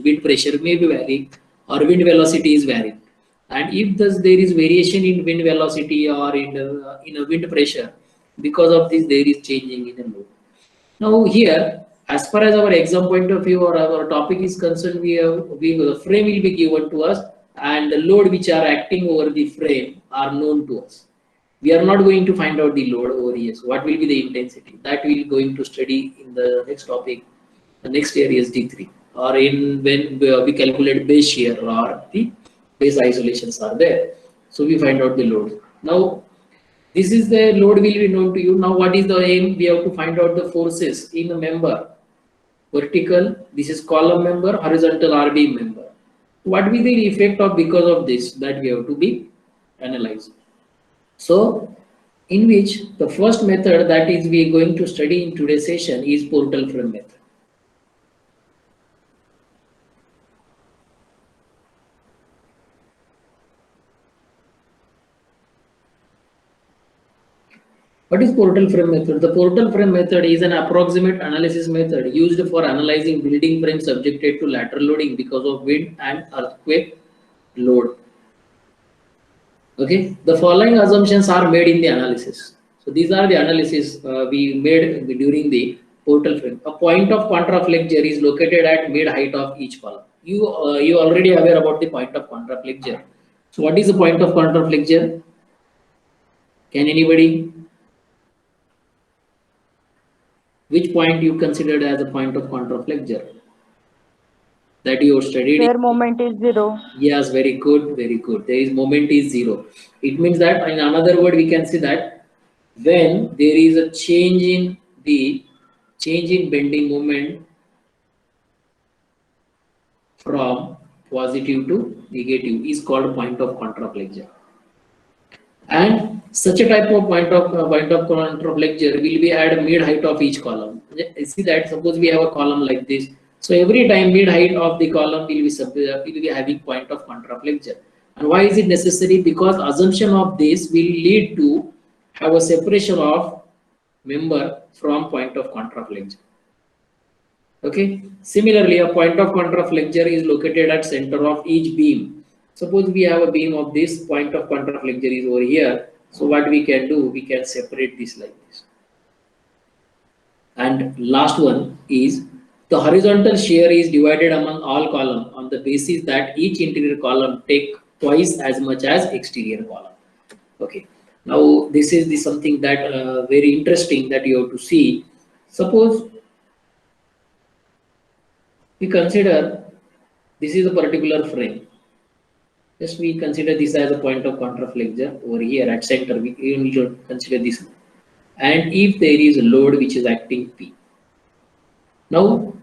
wind pressure may be varying or wind velocity is varying. And if thus there is variation in wind velocity or in a wind pressure, because of this there is changing in the load. Now here, as far as our exam point of view or our topic is concerned, the frame will be given to us and the load which are acting over the frame are known to us. We are not going to find out the load over here. So what will be the intensity? That we are going to study in the next topic, the next year is D3, or in when we calculate base shear or the base isolations are there. So we find out the load. Now this is the load will be known to you. Now what is the aim? We have to find out the forces in a member. Vertical, this is column member, horizontal or beam member. What will be the effect of because of this that we have to be analyzed. So in which the first method that is we are going to study in today's session is portal frame method. What is portal frame method? The portal frame method is an approximate analysis method used for analyzing building frames subjected to lateral loading because of wind and earthquake load. Okay, the following assumptions are made in the analysis. So these are the analysis we made during the portal frame. A point of contraflexure is located at mid height of each column. You already aware about the point of contraflexure. So what is the point of contraflexure? Can anybody? Which point you considered as a point of contraflexure that you studied? Where moment is zero. Yes, very good, very good. There is moment is zero. It means that in another word we can say that when there is a change in bending moment from positive to negative is called point of contraflexure. And such a type of point of contraflexure will be at mid height of each column. See that suppose we have a column like this. So every time mid height of the column will be having point of contraflexure. And why is it necessary? Because assumption of this will lead to have a separation of member from point of contraflexure. Okay. Similarly, a point of contraflexure is located at center of each beam. Suppose we have a beam of this, point of contraflexure is over here. So what we can do, we can separate this like this. And last one is the horizontal shear is divided among all columns on the basis that each interior column take twice as much as exterior column. Okay. Now this is the something that very interesting that you have to see. Suppose we consider this is a particular frame. Just we consider this as a point of contraflexure over here at center. We need to consider this. And if there is a load which is acting P. Now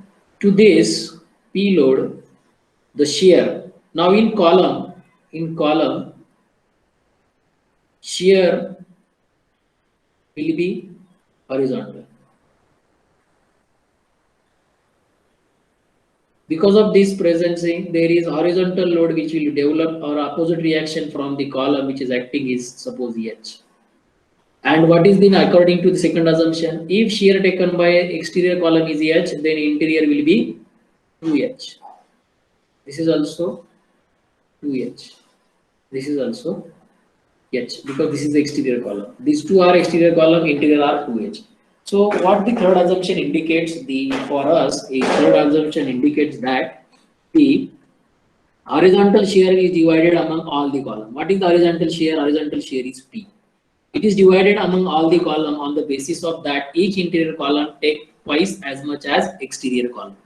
to this P load, the shear. Now in column, shear will be horizontal. Because of this presence, there is horizontal load which will develop or opposite reaction from the column which is acting is suppose H. And what is then according to the second assumption? If shear taken by exterior column is H, then interior will be 2H. This is also 2H. This is also H because this is the exterior column. These two are exterior column, interior are 2H. So what the third assumption indicates for us is third assumption indicates that the horizontal shear is divided among all the column. What is the horizontal shear? Horizontal shear is P. It is divided among all the column on the basis of that each interior column take twice as much as exterior column.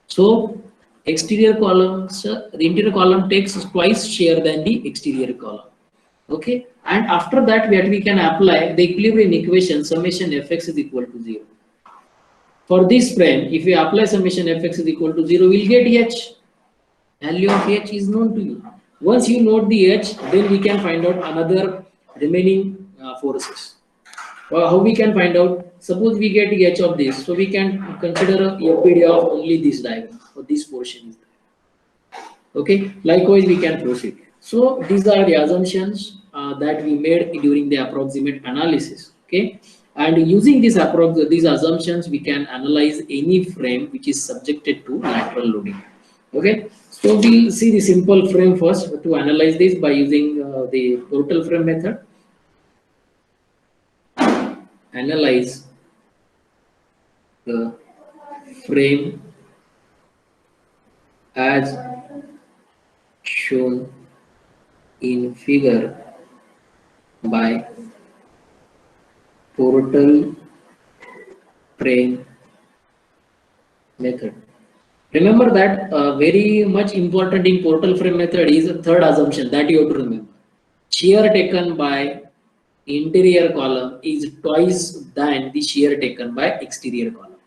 So exterior columns, the interior column takes twice shear than the exterior column. Okay, and after that what we can apply the equilibrium equation summation fx is equal to 0. For this frame, if we apply summation fx is equal to 0, we'll get H. Value of H is known to you. Once you know the H, then we can find out another remaining forces. How we can find out? Suppose we get H of this, so we can consider a FPD of only this diagram or this portion is there. Okay, likewise we can proceed. So these are the assumptions that we made during the approximate analysis. Okay, and using these assumptions, we can analyze any frame which is subjected to lateral loading. Okay, so we'll see the simple frame first to analyze this by using the total frame method. Analyze the frame as shown in figure by total frame method. Remember that very much important in portal frame method is a third assumption that you have to remember. Shear taken by interior column is twice than the shear taken by exterior column.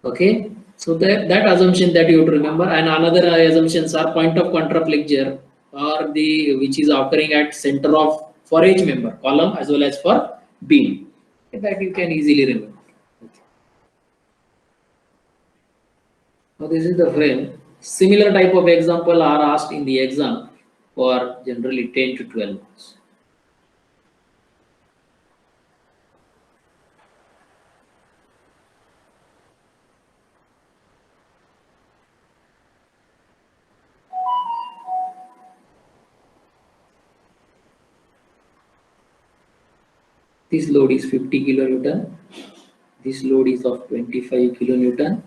Okay, so that assumption that you have to remember, and another assumptions are point of contraflexure or the which is occurring at center of for each member column as well as for beam. That you can easily remember. Now this is the frame. Similar type of example are asked in the exam for generally 10 to 12 marks. This load is 50 kilonewton. This load is of 25 kilonewton.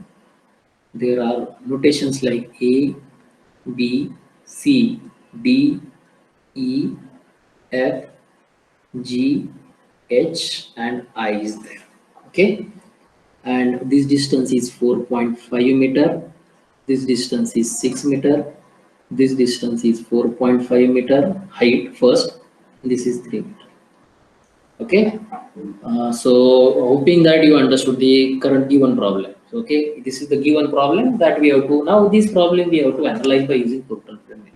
There are notations like A, B, C, D, E, F, G, H and I is there. Okay. And this distance is 4.5 meter. This distance is 6 meter. This distance is 4.5 meter height first. This is 3 meter. Okay. So hoping that you understood the current given problem. Okay. This is the given problem that we have to, now this problem we have to analyze by using total frame.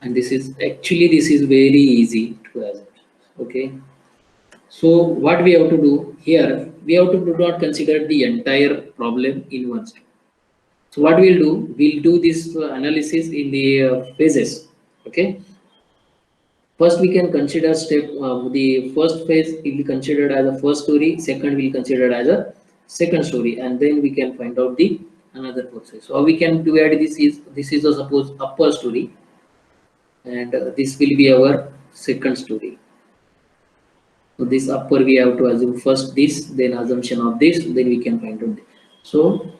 And this is actually, this is very easy to answer. Okay. So what we have to do here, we have to do not consider the entire problem in one step. So what we'll do, we'll do this analysis in the phases. Okay. First we can consider step, the first phase will be considered as a first story, second will be considered as a second story, and then we can find out the another process. So we can divide this is a suppose upper story, and this will be our second story. So this upper we have to assume first this, then assumption of this, then we can find out this. So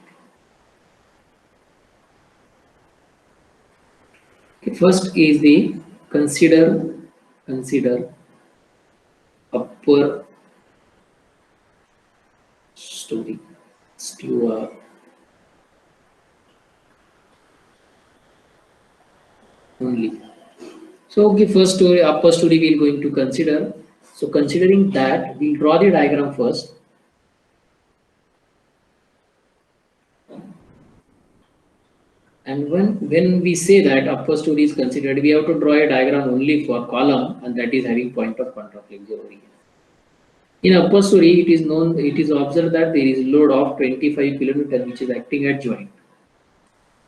first is the consider upper story. Only. So okay, first story, upper story we are going to consider. So considering that, we draw the diagram first. And when we say that upper story is considered, we have to draw a diagram only for column, and that is having point of contraflexure over here. In upper story, it is observed that there is load of 25 kilonewton which is acting at joint.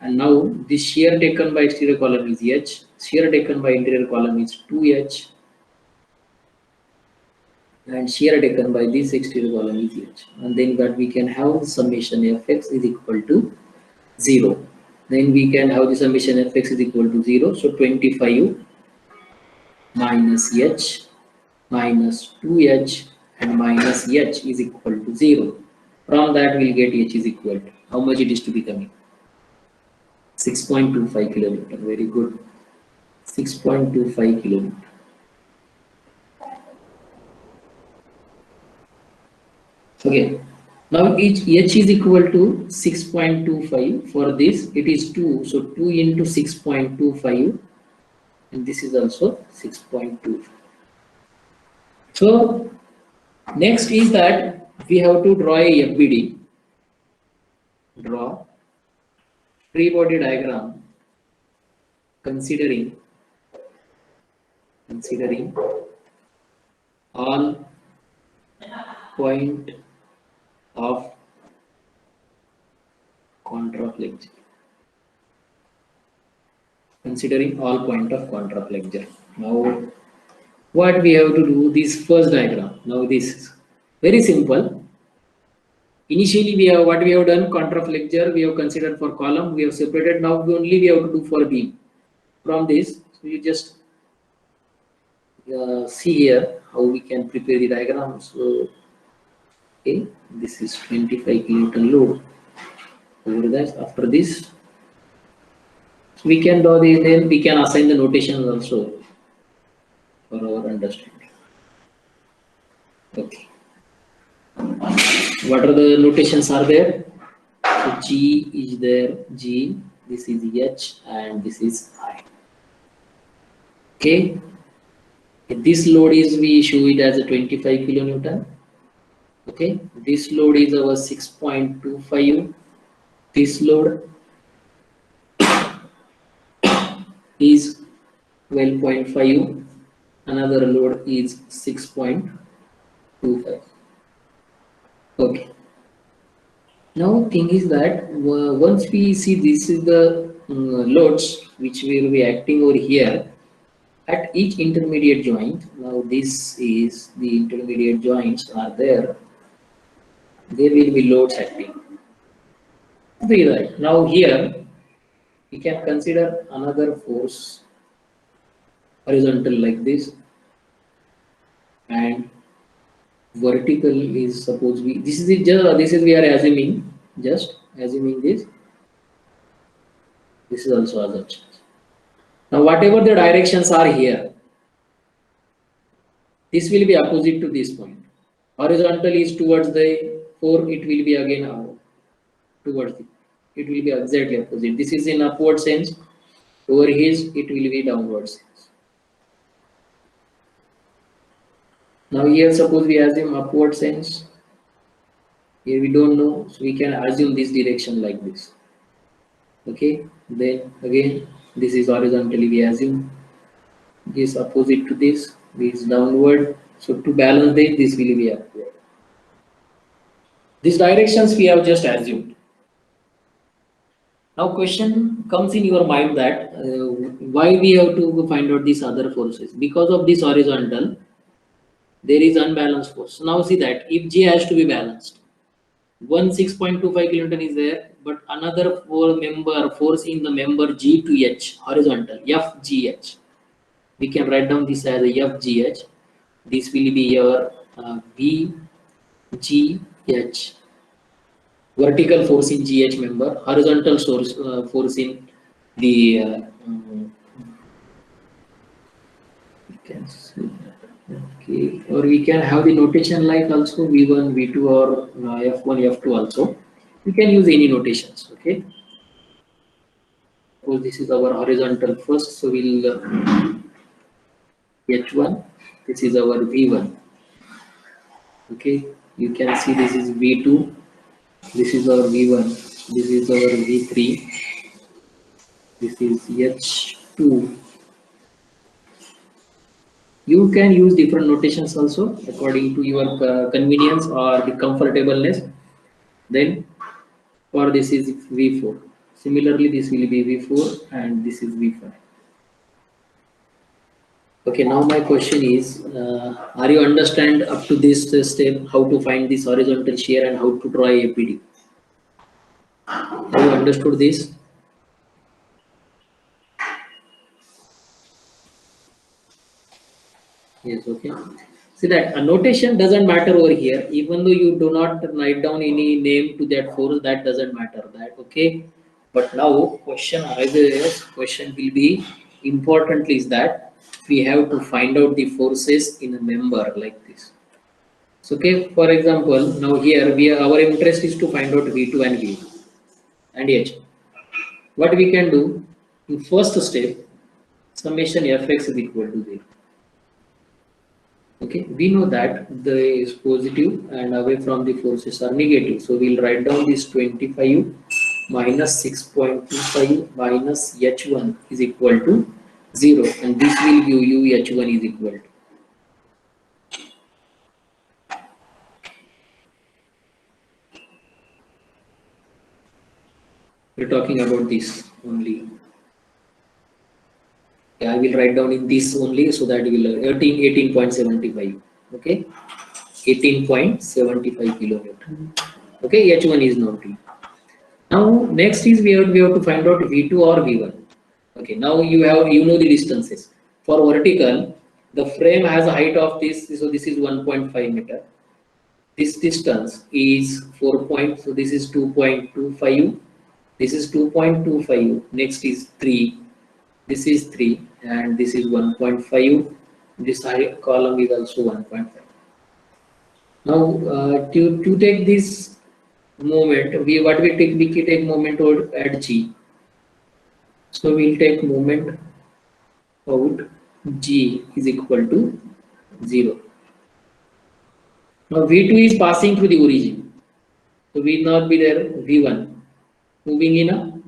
And now this shear taken by exterior column is H, shear taken by interior column is 2H, and shear taken by this exterior column is H. And then that we can have the summation Fx is equal to 0. Then we can have the summation Fx is equal to 0. So 25 minus H minus 2H and minus H is equal to 0. From that we'll get H is equal to, how much it is to be coming? 6.25 kilonewton. Very good. 6.25 kilonewton. Okay. Now each H is equal to 6.25. For this it is 2. So 2 into 6.25, and this is also 6.25. So next is that we have to draw a FBD. Draw free body diagram considering all point of contraflexure. Considering all point of contraflexure. Now what we have to do, this first diagram. Now this is very simple. Initially, we have what we have done contraflexure. We have considered for column. We have separated. Now we have to do for beam. From this, so you just see here how we can prepare the diagram. So, okay, this is 25 kilonewton load. Over that, after this, we can do the then we can assign the notations also for our understanding. Okay, what are the notations are there? So G is there. G. This is H and this is I. Okay. This load is we show it as a 25 kilonewton. Okay. This load is our 6.25. This load is 12.5. Another load is 6.25. Okay. Now thing is that once we see this is the loads which will be acting over here at each intermediate joint. Now this is the intermediate joints are there. There will be loads acting. Be right. Now here we can consider another force horizontal like this and vertical is suppose we this is it just this is we are just assuming this is also assumption. Now whatever the directions are here, this will be opposite to this point. Horizontal is towards the 4, it will be again towards it will be exactly opposite. This is in upward sense. Over his, it will be downward sense. Now here suppose we assume upward sense. Here we don't know, so we can assume this direction like this. Okay, then again this is horizontally we assume this opposite to this is downward. So to balance this will be upward. These directions we have just assumed. Now question comes in your mind that why we have to find out these other forces? Because of this horizontal, there is unbalanced force. So now see that if J has to be balanced, one 6.25 kilonewton is there, but another force in the member G to H horizontal FGH. We can write down this as a FGH. This will be your VGH. Vertical force in GH member, horizontal force in the you can see that. Okay, or we can have the notation like also V1, V2 or F1, F2 also. We can use any notations. Okay. Suppose this is our horizontal first, so we'll H1. This is our V1. Okay, you can see this is V2. This is our V1. This is our V3. This is H2. You can use different notations also according to your convenience or the comfortableness. Then for this is V4. Similarly, this will be V4 and this is V5. Okay, now my question is, are you understand up to this step how to find this horizontal shear and how to draw APD? Have you understood this? Yes, okay. See that a notation doesn't matter over here, even though you do not write down any name to that force, that doesn't matter. That okay. But now question arises, question will be important is that we have to find out the forces in a member like this. So okay, for example, now here our interest is to find out V2 and V and H. What we can do in first step, summation Fx is equal to 0. Okay, we know that the is positive and away from the forces are negative. So we'll write down this 25 minus 6.25 minus H1 is equal to 0, and this will give you H1 is equal to. We're talking about this only. Yeah, I will write down in this only so that we will 18.75. Okay, 18.75 kilonewton. Okay, H1 is known to you. Now next is we have to find out V2 or V1. Okay, now you know the distances. For vertical, the frame has a height of this, so this is 1.5 meter. This distance is 4 point, so this is 2.25. This is 2.25. Next is 3. This is 3, and this is 1.5. This column is also 1.5. Now to take this moment, we can take moment at G. So we'll take moment out G is equal to 0. Now V2 is passing through the origin. So will not be there V1 moving in a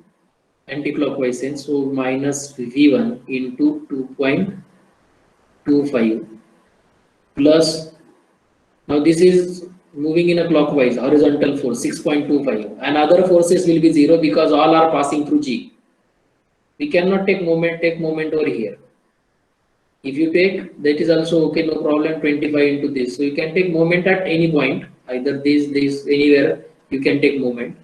anti-clockwise sense. So minus V1 into 2.25 plus, now this is moving in a clockwise horizontal force 6.25 and other forces will be 0 because all are passing through G. We cannot take moment over here. If you take, that is also okay, no problem, 25 into this. So you can take moment at any point, either this, anywhere you can take moment.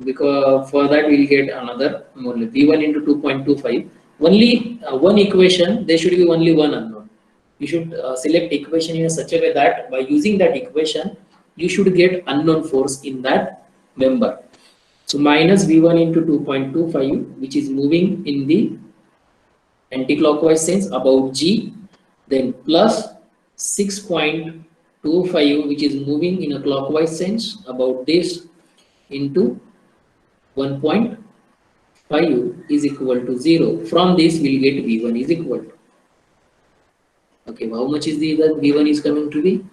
Because for that we'll get another V1 into 2.25. Only one equation, there should be only one unknown. You should select equation in such a way that by using that equation, you should get unknown force in that member. So minus V1 into 2.25, which is moving in the anti-clockwise sense about G, then plus 6.25 which is moving in a clockwise sense about this into 1.5 is equal to 0. From this we'll get V1 is equal to. Okay, how much is the V1 is coming to be?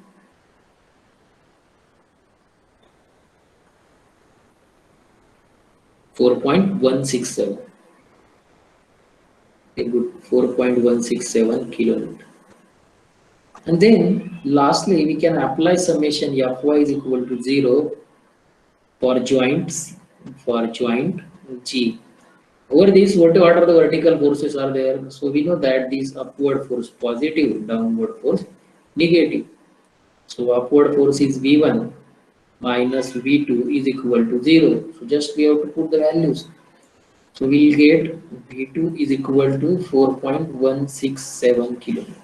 .167. Okay, good. 4.167 kilonewton. And then lastly, we can apply summation Fy is equal to 0 for joint G. Over this, what are the vertical forces are there? So we know that this upward force positive, downward force negative. So upward force is V1 minus V2 is equal to 0. So just we have to put the values. So we will get V2 is equal to 4.167 kilonewton.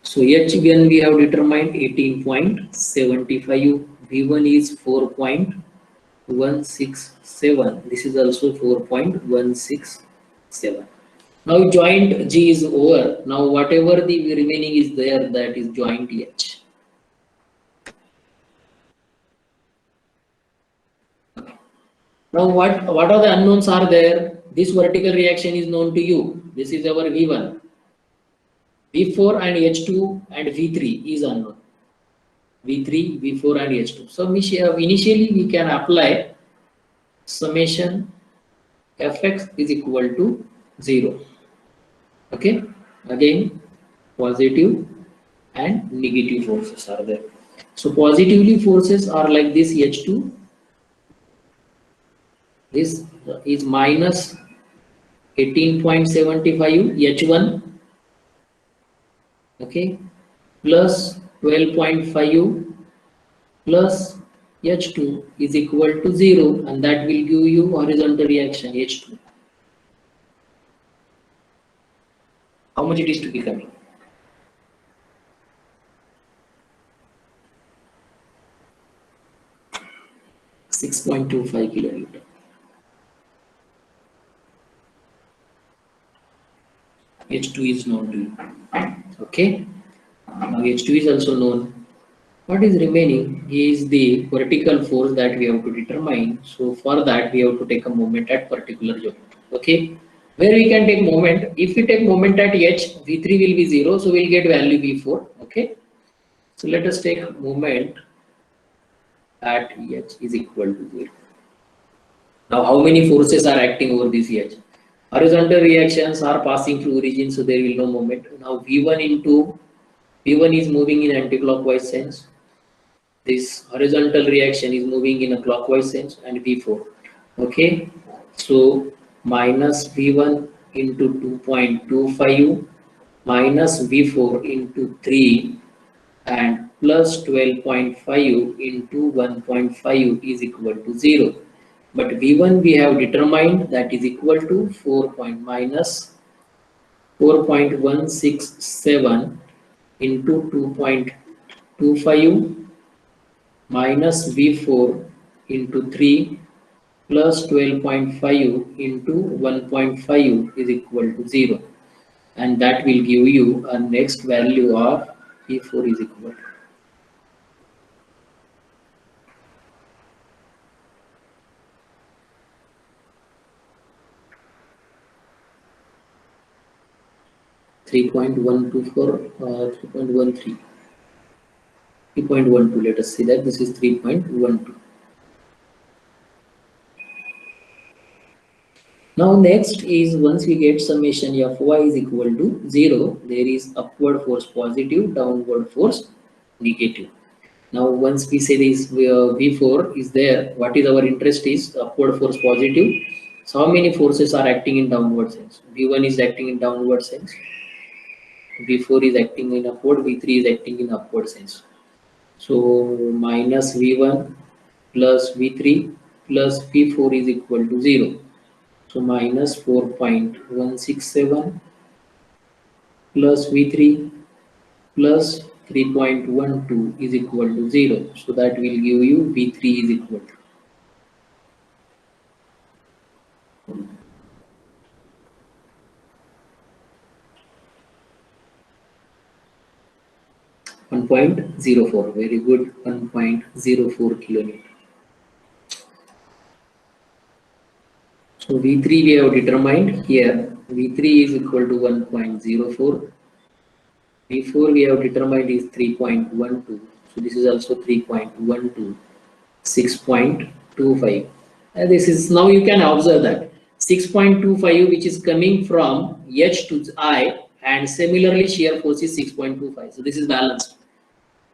So H1 we have determined 18.75, V1 is 4.167, this is also 4.167. Now joint G is over, now whatever the remaining is there, that is joint H. Now what are the unknowns are there? This vertical reaction is known to you, this is our V1. V4 and H2 and V3 is unknown. V3, V4 and H2. So initially we can apply summation Fx is equal to 0. Okay. Again, positive and negative forces are there. So positively forces are like this H2. This is minus 18.75 H1. Okay, plus 12.5 plus H2 is equal to 0, and that will give you horizontal reaction H2. How much it is to be coming? .25 kilonewton. H2 is known to you. Okay. Now H2 is also known. What is remaining is the vertical force that we have to determine. So for that we have to take a moment at particular joint. Okay. Where we can take moment. If we take moment at H, V3 will be 0. So we'll get value V4. Okay. So let us take moment at H is equal to 0. Now how many forces are acting over this H? Horizontal reactions are passing through origin, so there will no moment. Now V1 is moving in anti-clockwise sense. This horizontal reaction is moving in a clockwise sense, and V4. Okay, so minus V1 into 2.25 minus V4 into 3 and plus 12.5 into 1.5 is equal to 0. But V1 we have determined that is equal to 4 point minus 4.167 into 2.25 minus V4 into 3 plus 12.5 into 1.5 is equal to 0. And that will give you a next value of V4 is equal to 3.124, 3.13, 3.12. Let us see that this is 3.12. Now next is once we get summation Fy is equal to 0, there is upward force positive, downward force negative. Now once we say this V4 is there, what is our interest is upward force positive. So how many forces are acting in downward sense? V1 is acting in downward sense, V4 is acting in upward, V3 is acting in upward sense. So minus V1 plus V3 plus V4 is equal to 0. So minus 4.167 plus V3 plus 3.12 is equal to 0. So that will give you V3 is equal to 1.04. Very good, 1.04 kilonewton. So V3 we have determined here. V3 is equal to 1.04. V4 we have determined is 3.12. So this is also 3.12. 6.25. This is now you can observe that 6.25 which is coming from H to I, and similarly shear force is 6.25. So this is balanced.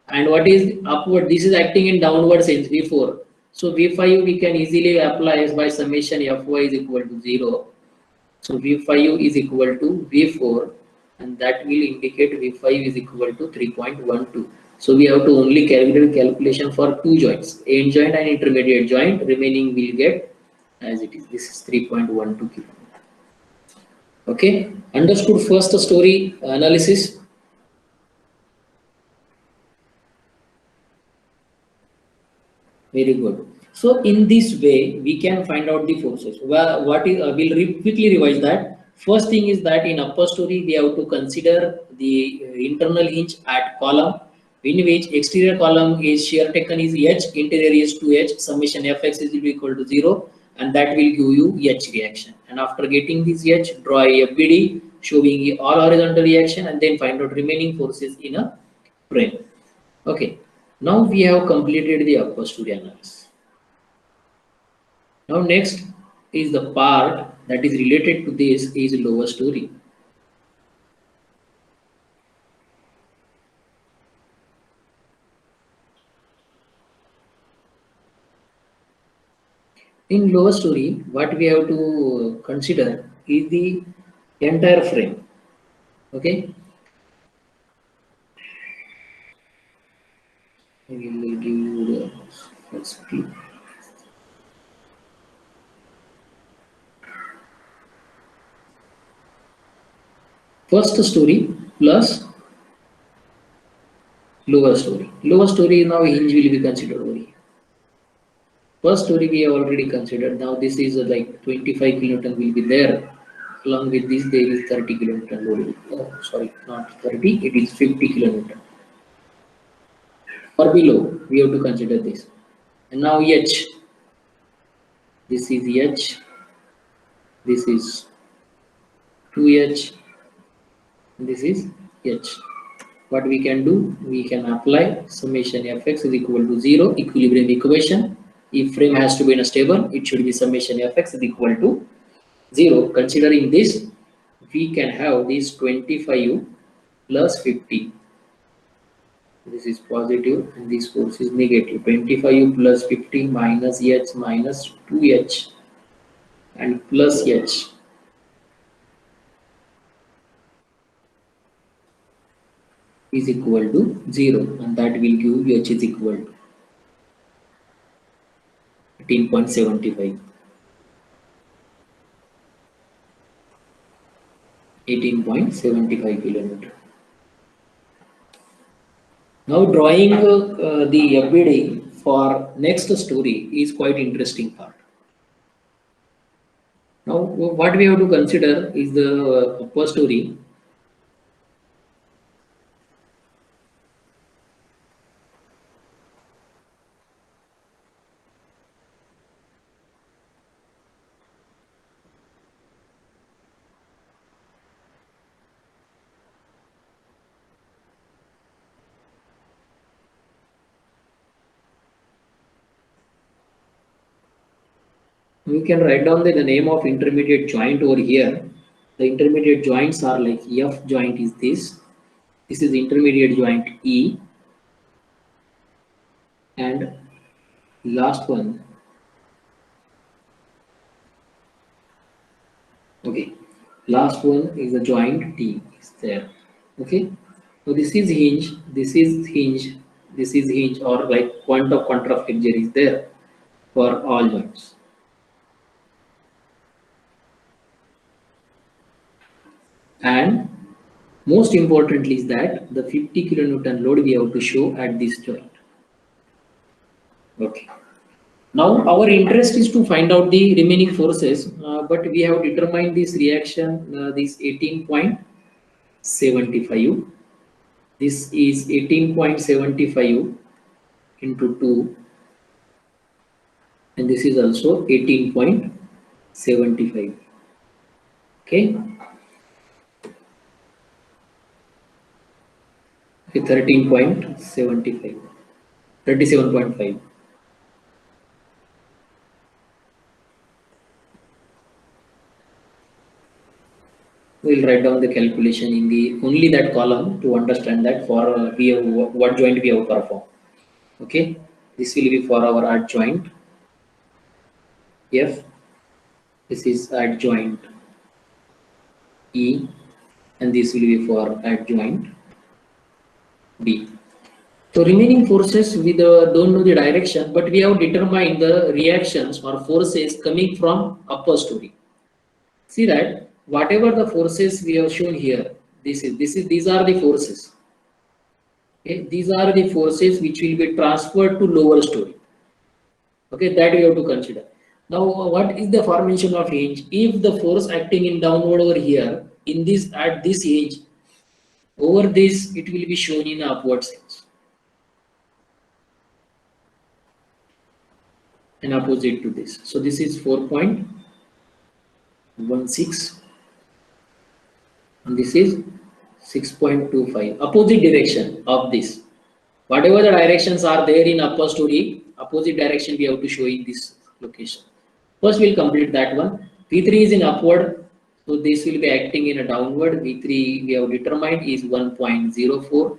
And what is upward? This is acting in downward sense V4. So V5 we can easily apply by summation Fy is equal to 0. So V5 is equal to V4, and that will indicate V5 is equal to 3.12. So we have to only calculate calculation for two joints, end joint and intermediate joint. Remaining will get as it is. This is 3.12 kilo. Okay, understood first story analysis. Very good. So in this way, we can find out the forces. Well, what is quickly revise that. First thing is that in upper story we have to consider the internal hinge at column, in which exterior column is shear taken is H, interior is 2H, summation Fx is equal to 0, and that will give you H reaction. And after getting this H, draw a FBD showing all horizontal reaction, and then find out remaining forces in a frame. Okay, now we have completed the upper story analysis. Now next is the part that is related to this is lower story. In lower story, what we have to consider is the entire frame. Okay, we will give you the first clip. First story plus lower story. Lower story now hinge will be considered over here. First story we have already considered. Now this is like 25 kilonewton will be there. Along with this, there is 30 kilonewton load. Oh, sorry, not 30. It is 50 kilonewton. Or below, we have to consider this. And now H. This is H. This is 2H. This is H. What we can do? We can apply summation Fx is equal to 0, equilibrium equation. If frame has to be in a stable, it should be summation Fx is equal to 0. Considering this, we can have this 25 plus 50. This is positive and this force is negative. 25 plus 50 minus H minus 2H. and plus H is equal to 0, and that will give H is equal to 18.75. 18.75 kilometer. Now drawing the FBD for next story is quite interesting part. Now what we have to consider is the upper story. We can write down the name of intermediate joint over here. The intermediate joints are like F joint is this. This is intermediate joint E, and last one. Okay, last one is the joint T is there. Okay, so this is hinge, this is hinge, this is hinge, or like point of contraflexure is there for all joints. And most importantly is that the 50 kilonewton load we have to show at this joint. Okay. Now our interest is to find out the remaining forces, but we have determined this reaction, this 18.75. This is 18.75 into 2, and this is also 18.75. Okay. 13.75, 37.5. We'll write down the calculation in the only that column to understand that for we have what joint we have performed. Okay, this will be for our arch joint F. This is arch joint E, and this will be for arch joint B. So remaining forces we don't know the direction, but we have determined the reactions or forces coming from upper story. See that whatever the forces we have shown here, these are the forces. Okay, these are the forces which will be transferred to lower story. Okay, that we have to consider. Now, what is the formation of hinge? If the force acting in downward over here, in this at this hinge, over this it will be shown in upward sense, and opposite to this. So this is 4.16, and this is 6.25. Opposite direction of this. Whatever the directions are there in upper story, opposite direction we have to show in this location. First we'll complete that one. V3 is in upward, so this will be acting in a downward. V3 we have determined is 1.04,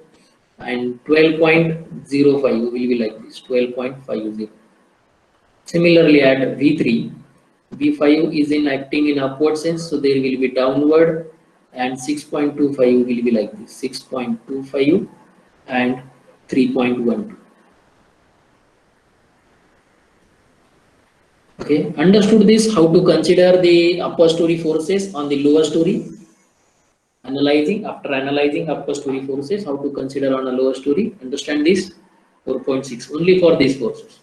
and 12.05 will be like this, 12.50. Similarly at V3, V5 is in acting in upward sense, so there will be downward, and 6.25 will be like this, 6.25 and 3.12. Okay, understood this, how to consider the upper story forces on the lower story. After analyzing upper story forces, how to consider on a lower story. Understand this, 4.6 only for these forces.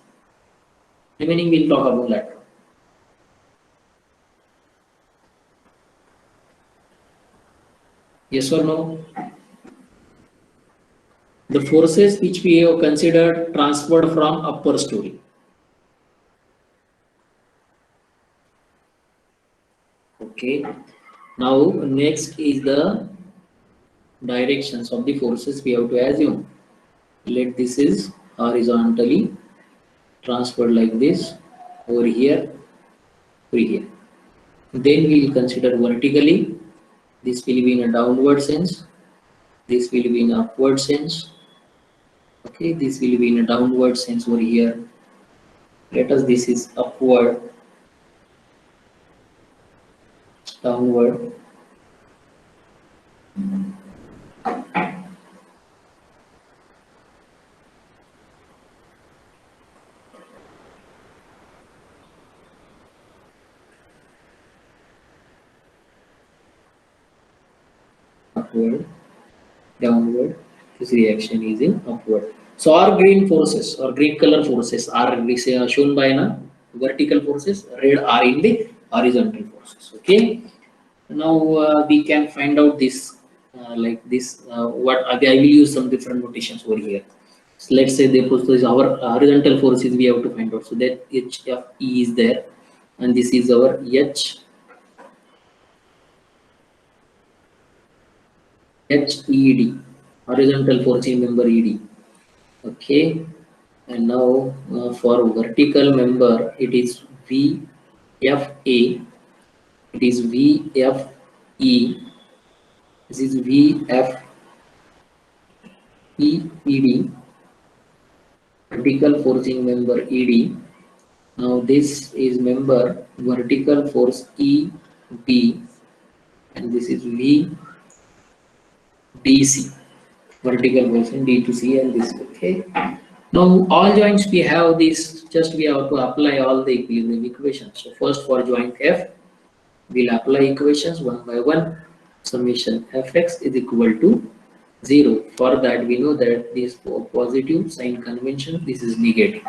Remaining we'll talk about later. Yes or no? The forces which we have considered transferred from upper story. Okay. Now next is the directions of the forces we have to assume. Let this is horizontally transferred like this, over here, over here. Then we will consider vertically. This will be in a downward sense. This will be in upward sense. Okay, this will be in a downward sense over here. Let us, this is upward. downward, upward, downward. This reaction is in upward. So our green forces or green color forces are shown by na vertical forces, red are in the horizontal forces. Okay. Now we can find out this like this. What I will use some different notations over here. So let's say the force is our horizontal forces we have to find out. So that HFE is there, and this is our HED, horizontal forcing member ED. Okay, and now for vertical member it is VFA, it is VFE, this is VFEED, vertical forcing member ED. Now this is member vertical force EB, and this is VDC, vertical forcing D to C, and this. Okay. Now all joints we have this, just we have to apply all the equilibrium equations. So first for joint F, we'll apply equations one by one. Summation Fx is equal to 0. For that we know that this positive sign convention, this is negative.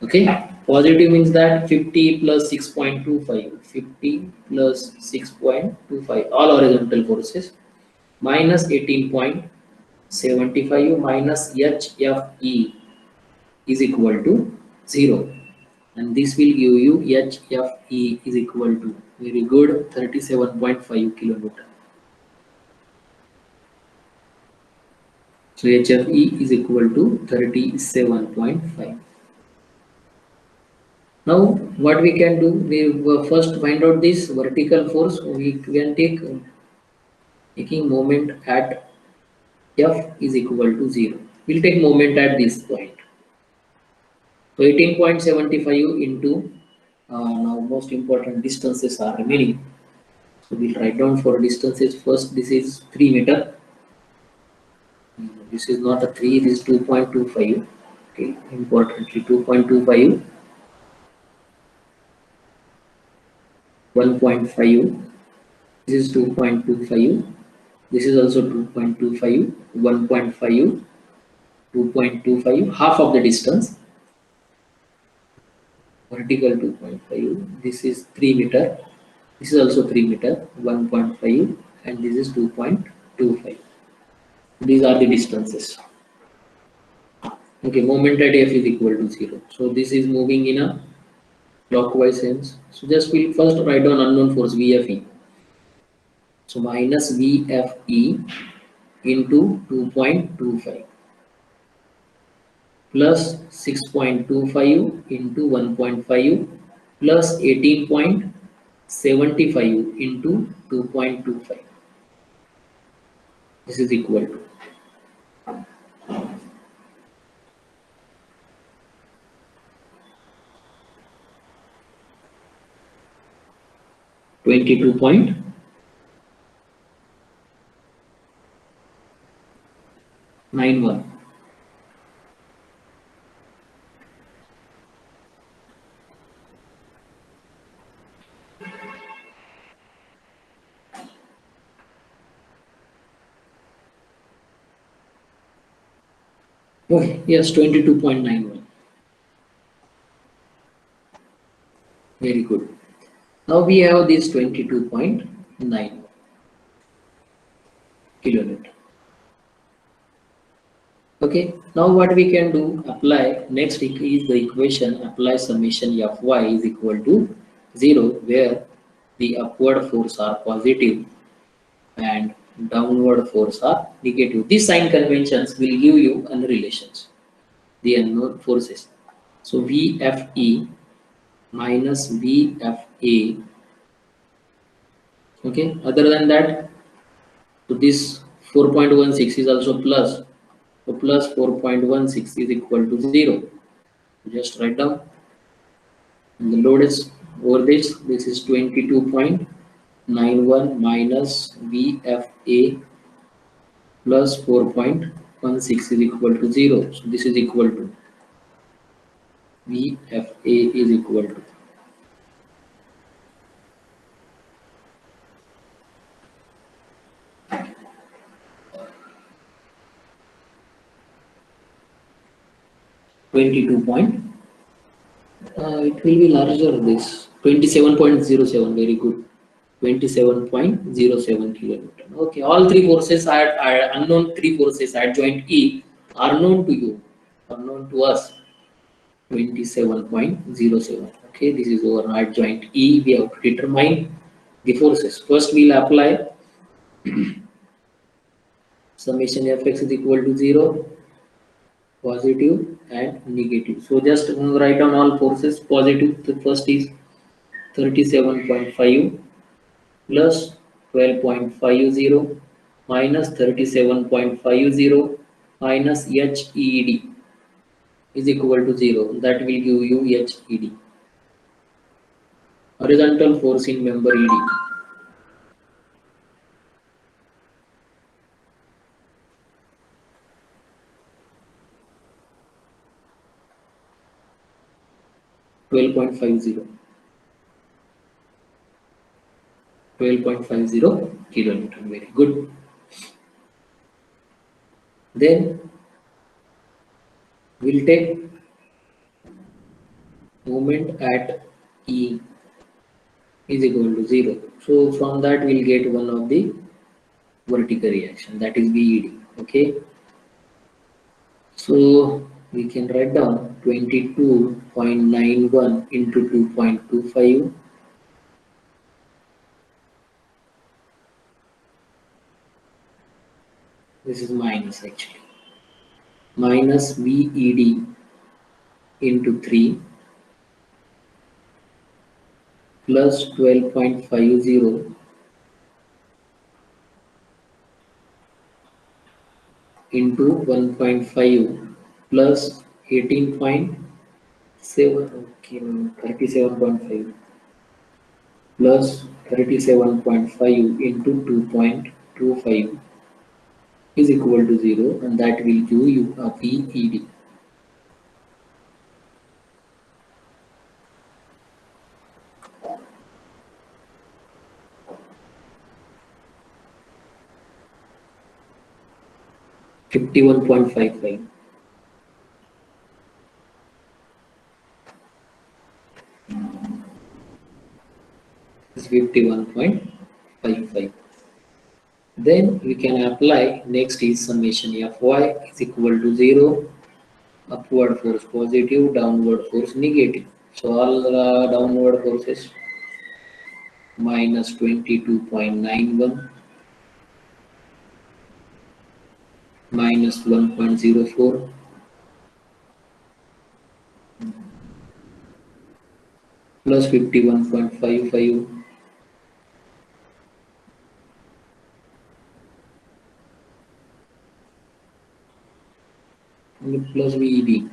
Okay, positive means that 50 plus 6.25, 50 plus 6.25, all horizontal forces, minus 18.75 minus HFE is equal to 0, and this will give you HFE is equal to, very good, 37.5 kilonewton. So HFE is equal to 37.5. Now what we can do, we will first find out this vertical force. We can take taking moment at F is equal to 0. We'll take moment at this point. So 18.75 into now most important distances are remaining. So we'll write down for distances first. This is 3 meter. This is not a 3, this is 2.25. Okay, importantly 2.25, 1.5. This is 2.25. This is also 2.25, 1.5, 2.25, half of the distance. Vertical 2.5. This is 3 meter. This is also 3 meter, 1.5, and this is 2.25. These are the distances. Okay, moment at F is equal to 0. So this is moving in a clockwise sense. So just we'll first write down unknown force VFE. So minus VFE into 2.25 plus 6.25 into 1.5 plus 18.75 into 2.25. This is equal to 22.91. Okay, yes, 22.91. Very good. Now we have this 22.9 kilonewton. Okay, now what we can do, apply, next is the equation, apply summation Fy is equal to 0, where the upward force are positive and downward force are negative. These sign conventions will give you an relations, the unknown forces. So VFE minus VFA. Okay, other than that, so this 4.16 is also plus. So plus 4.16 is equal to 0. Just write down. And the load is over this. This is 22.9 4.91 minus VFA plus 4.16 is equal to 0. So this is equal to VFA is equal to 22 point. It will be larger this 27.07. Very good. 27.07 kilonewton. Okay, all three forces are unknown. Three forces at joint E are known to you, are known to us. 27.07. Okay, this is our at joint E. We have to determine the forces. First, we'll apply summation Fx is equal to 0, positive and negative. So just write down all forces. Positive, the first is 37.5 plus 12.50 minus 37.50 minus HED is equal to 0. That will give you HED. Horizontal force in member ED. 12.50. 12.50 kilonewton. Very good. Then we'll take moment at E is equal to 0. So from that we'll get one of the vertical reaction, that is VED. Okay. So we can write down 22.91 into 2.25. This is minus actually. Minus VED into 3 plus 12.50 into 1.5 plus 18.7, okay, 37.5 plus 37.5 into 2.25 is equal to 0, and that will give you a VED. 51.55. Is 51.55. Then we can apply, next is summation Fy is equal to 0, upward force positive, downward force negative. So all downward forces minus 22.91 minus 1.04 plus 51.55 plus VED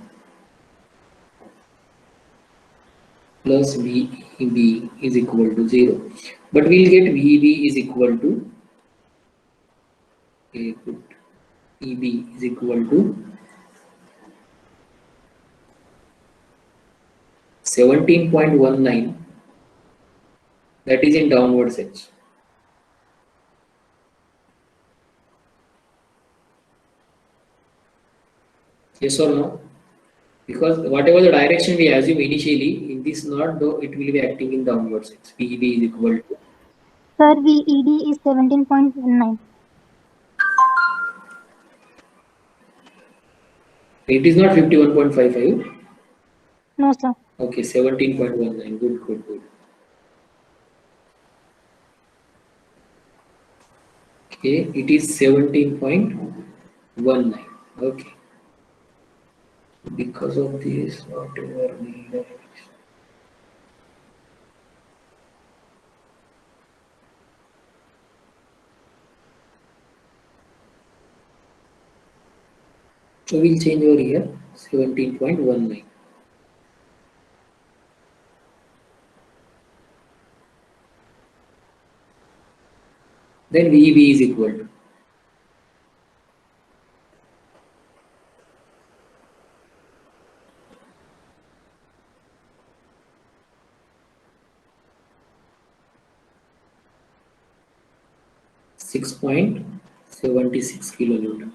plus VEB is equal to 0. But we'll get VEB is equal to, okay, put EB is equal to 17.19, that is in downward sense. Yes or no? Because whatever the direction we assume initially, in this knot, though it will be acting in downward sense. VEB is equal to, Sir, VED is 17.19. it is not 51.55. No, sir. Okay, 17.19. Good, good, good. Okay, it is 17.19. Okay. Because of this, whatever we have. So we'll change over here 17.19. then VB is equal to 6.76 kilonewton.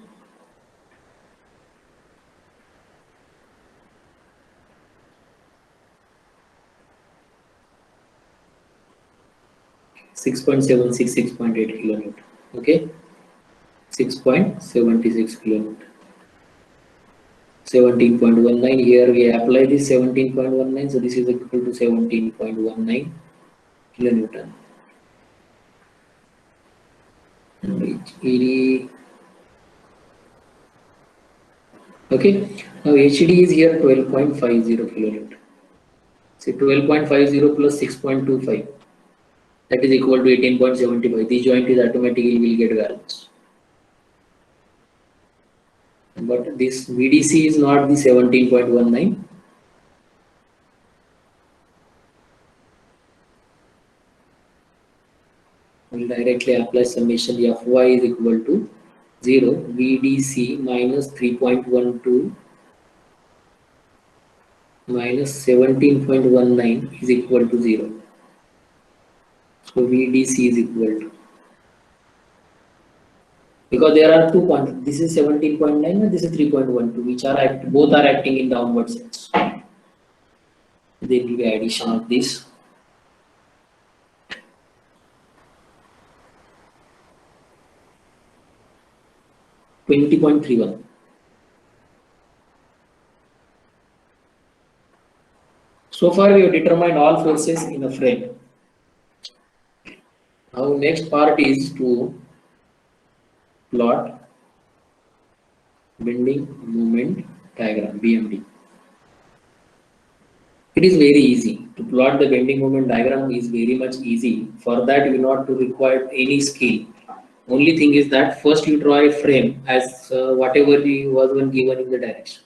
Six point seven six, 6.8 kilonewton. Okay, 6.76 kilonewton. 17.19, here we apply this 17.19, so this is equal to 17.19 kilonewton. And HED, okay, now HED is here 12.50 kilonewton. So 12.50 plus 6.25, that is equal to 18.75. This joint is automatically will get values. But this VDC is not the 17.19. We'll directly apply summation Fy is equal to 0. VDC minus 3.12 minus 17.19 is equal to 0. So VDC is equal to, because there are 2 points, this is 17.9 and this is 3.12, which are both are acting in downward sense. There will be addition of this. $20.31. So far we have determined all forces in a frame. Now next part is to plot bending moment diagram, BMD. It is very easy to plot the bending moment diagram, is very much easy. For that you not to require any skill. Only thing is that first you draw a frame as whatever was one given in the direction.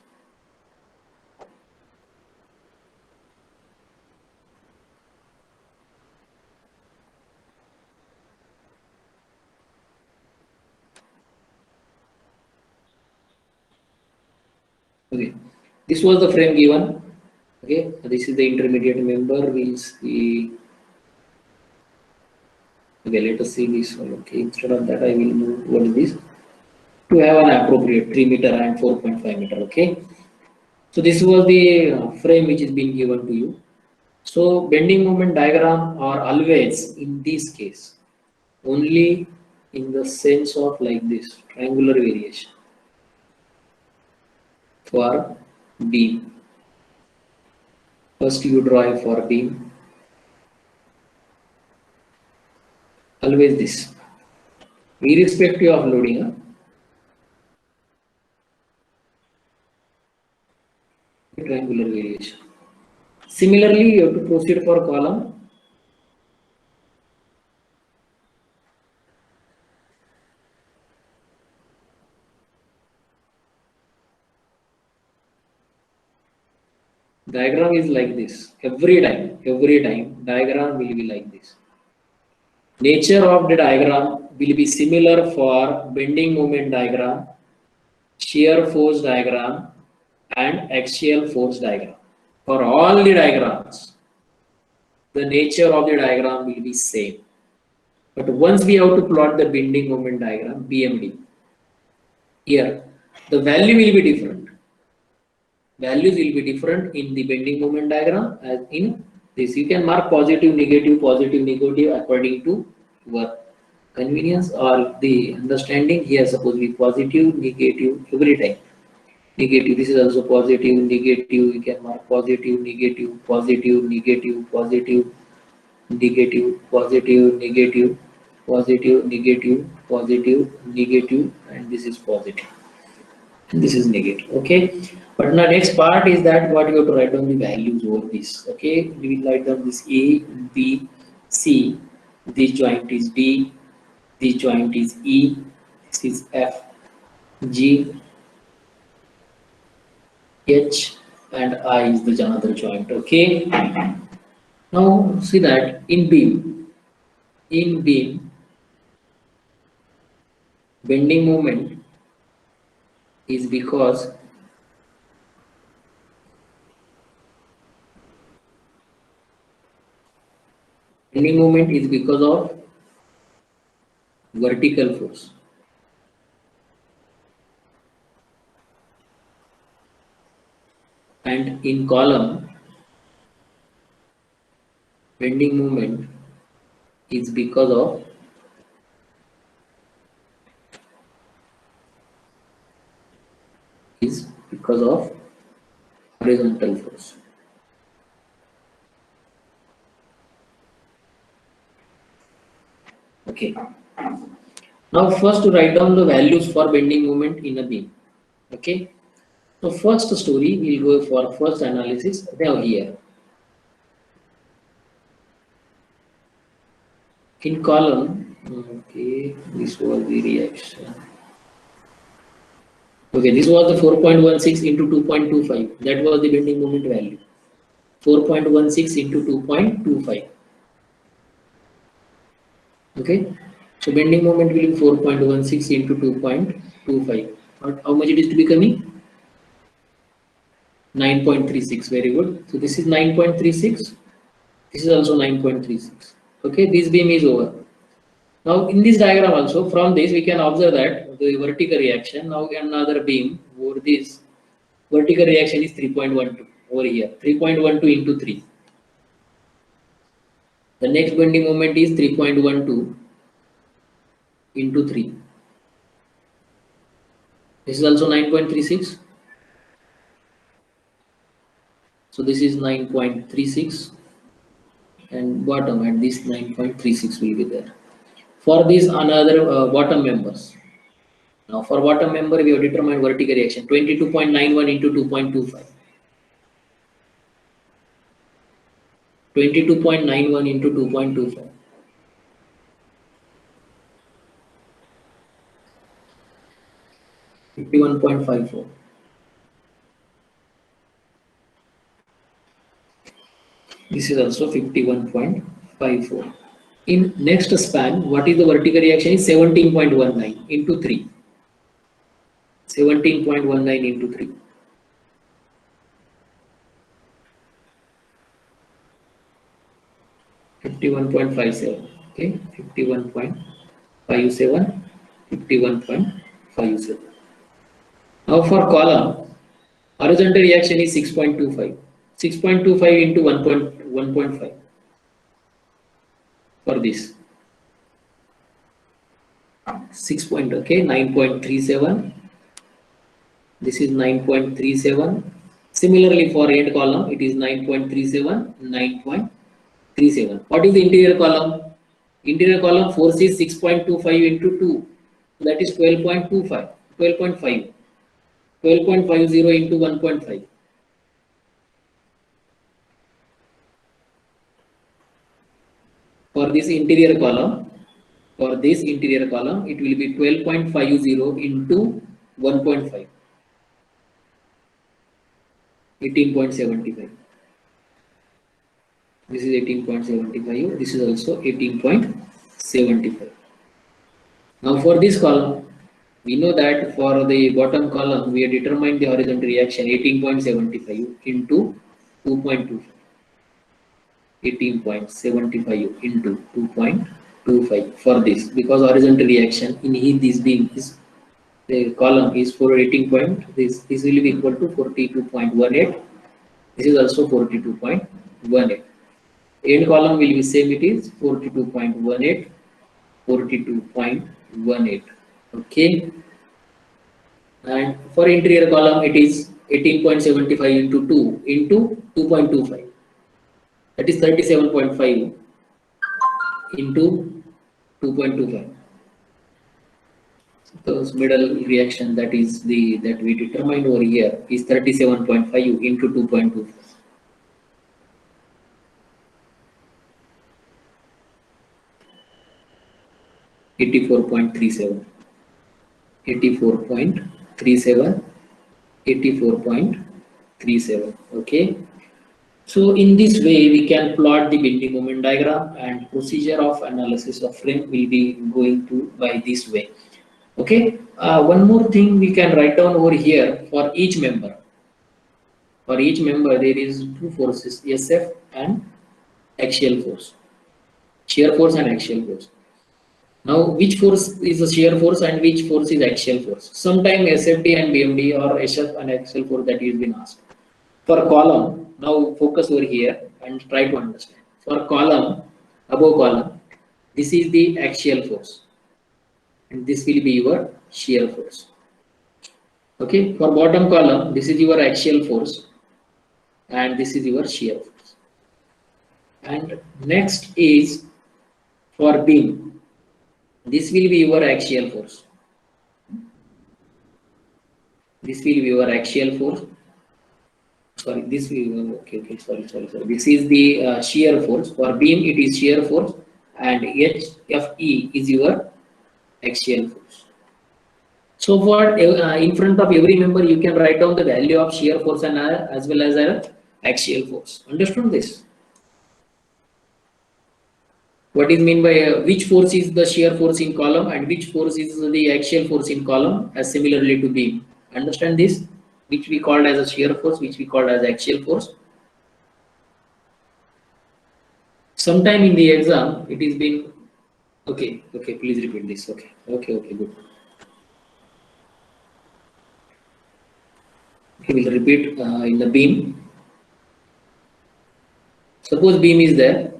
Okay, this was the frame given. Okay, this is the intermediate member. We'll see. Okay, let us see this one. Okay, instead of that, I will move what is this to have an appropriate 3 meter and 4.5 meter. Okay, so this was the frame which is being given to you. So bending moment diagram are always in this case only in the sense of like this triangular variation for beam. First you draw a for beam, always this, irrespective of loading. Triangular variation. Similarly, you have to proceed for column. Diagram is like this. Every time diagram will be like this. Nature of the diagram will be similar for bending moment diagram, shear force diagram, and axial force diagram. For all the diagrams, the nature of the diagram will be same. But once we have to plot the bending moment diagram, BMD, here the value will be different. Values will be different in the bending moment diagram as in this. You can mark positive, negative according to your convenience or the understanding. Here suppose be positive, negative every time. Negative, this is also positive, negative, you can mark positive, negative, positive, negative, positive, negative, positive, negative, positive, negative, positive, negative, and this is positive. And this is negative. Okay. But the next part is that what you have to write down the values over this. Okay. We will write down this A, B, C. This joint is D. This joint is E. This is F, G, H, and I is the another joint. Okay. Now see that in beam, bending moment is because of vertical force, and in column bending moment is because of horizontal force. Okay. Now first to write down the values for bending moment in a beam. Okay. So first story we'll go for first analysis now here. In column, okay, this was the reaction. Okay, this was the 4.16 into 2.25. That was the bending moment value. 4.16 into 2.25. Okay, so bending moment will be 4.16 into 2.25. How much it is to be coming? 9.36. Very good. So this is 9.36. This is also 9.36. Okay, this beam is over. Now in this diagram also, from this we can observe that the vertical reaction, now another beam over this vertical reaction is 3.12 over here, 3.12 into 3. The next bending moment is 3.12 into 3. This is also 9.36. So this is 9.36 and bottom at this 9.36 will be there. For this another bottom members. Now for bottom member we have determined vertical reaction 22.91 into 2.25. 22.91 into 2.25. 51.54. This is also 51.54. In next span, what is the vertical reaction is 17.19 into 3. 17.19 into 3. 51.57. Okay, 51.57. 51.57. Now for column, horizontal reaction is 6.25. 6.25 into 1.5 for this. 6 point, okay, 9.37. This is 9.37. Similarly for end column, it is 9.37, 9.37. What is the interior column? Interior column force is 6.25 into 2. That is 12.25, 12.5. 12.50 into 1.5. For this interior column, it will be 12.50 into 1.5. 18.75. This is 18.75. This is also 18.75. Now for this column, we know that for the bottom column, we have determined the horizontal reaction 18.75 into 2.25. 18.75 into 2.25 for this, because horizontal reaction in this beam is the column is for 18 point. This will be equal to 42.18. This is also 42.18. End column will be same. It is 42.18. 42.18. Okay. And for interior column, it is 18.75 into 2 into 2.25. That is 37.5 into 2.25. Those middle reaction that we determined over here is 37.5 into 2.25. 84.37. 84.37. 84.37. Okay. So in this way, we can plot the bending moment diagram, and procedure of analysis of frame will be going to by this way. Okay. One more thing we can write down over here for each member. For each member, there is two forces, SF and axial force, shear force and axial force. Now, which force is a shear force and which force is axial force? Sometime SFD and BMD or SF and axial force that is been asked. For column, now focus over here and try to understand. For column, above column, this is the axial force and this will be your shear force. Okay, for bottom column, this is your axial force and this is your shear force. And next is for beam, this will be your axial force. This will be your axial force. Sorry, this will sorry. This is the shear force. For beam, it is shear force, and HFE is your axial force. So for in front of every member, you can write down the value of shear force and as well as axial force. Understood this? What is mean by which force is the shear force in column and which force is the axial force in column as similarly to beam. Understand this? Which we called as a shear force, which we called as axial force. Sometime in the exam, it is been okay. Please repeat this. Okay, good. Okay, we'll repeat in the beam. Suppose beam is there.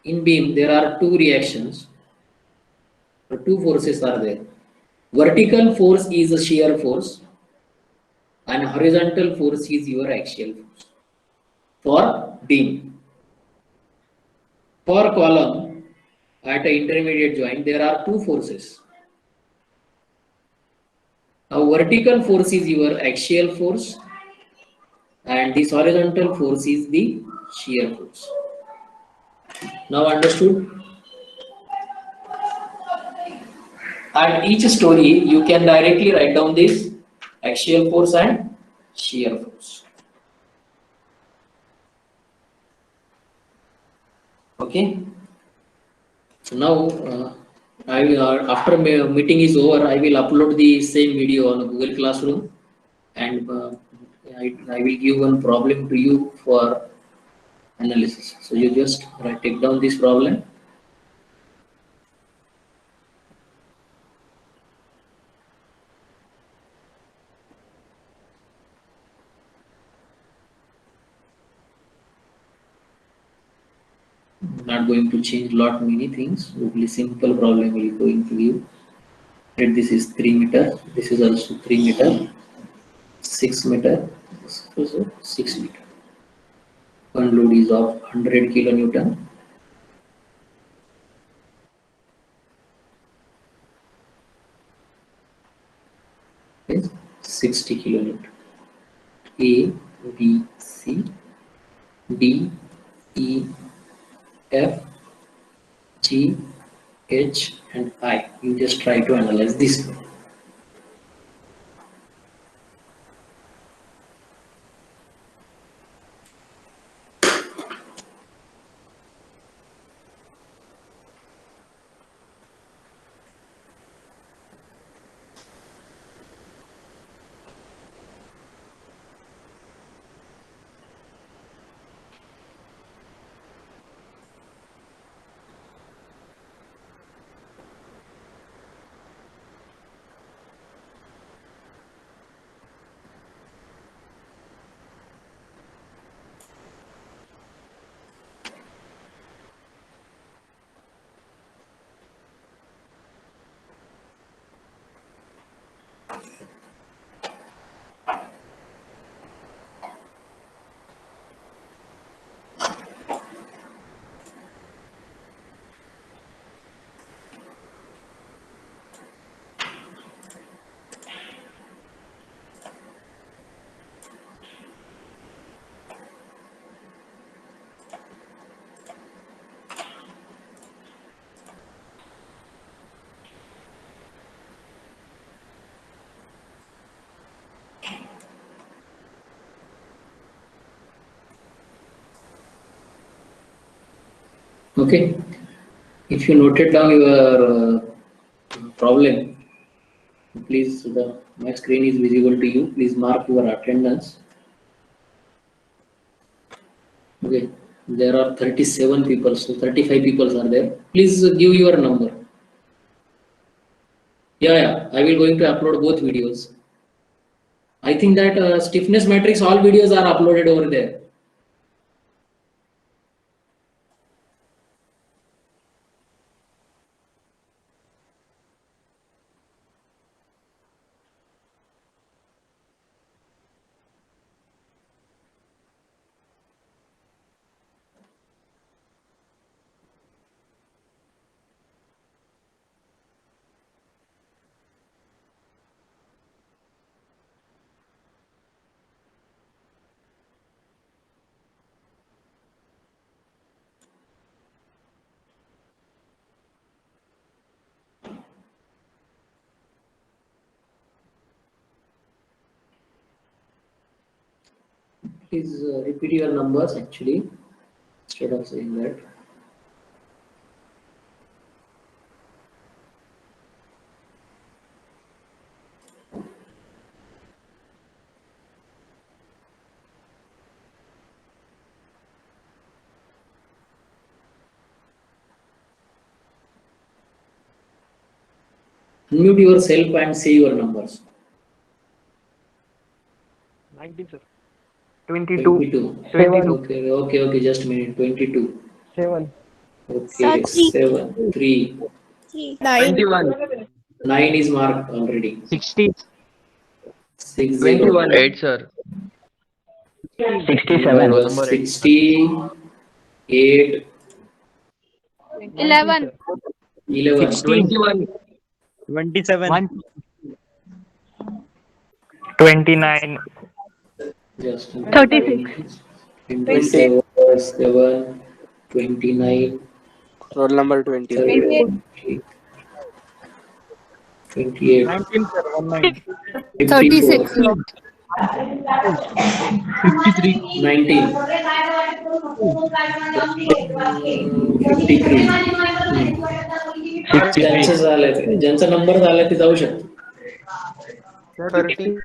In beam, there are two reactions. Or two forces are there. Vertical force is a shear force, and horizontal force is your axial force. For beam, for column, at an intermediate joint, there are two forces. Now, vertical force is your axial force, and this horizontal force is the shear force. Now understood? At each story, you can directly write down this axial force and shear force. Okay. So now, I will, after meeting is over, I will upload the same video on Google Classroom, and I will give one problem to you for analysis. So you just take down this problem. Not going to change lot many things. Only simple problem will going to give. And this is 3 meter. This is also 3 meter. 6 meter. This is also 6 meter. One load is of 100 kilonewton. Is 60 kilonewton. A, B, C, D, E, F, G, H, and I. You just try to analyze this one. Okay. If you noted down your problem, Please, my screen is visible to you. Please mark your attendance. Okay, there are 37 people, so 35 people are there. Please give your number. Yeah, I will going to upload both videos. I think that stiffness matrix, all videos are uploaded over there. Please repeat your numbers actually instead of saying that. Unmute yourself and say your numbers. 19, sir. 22. 22. Okay. Just a minute. 22. 7. Okay. 7. 3. 21. 9 is marked already. 60. 60. 21. 8, sir. 67. Number 68. 11. 11. 21. 27. 29. Just 36. 27. 7. 29. Roll number 20. 30, 28. 19, sir. 19. 36. 54. 19. 53. ज्यांचं झालंय ते, ज्यांचा number झालाय ते जाऊ शकतो. 13.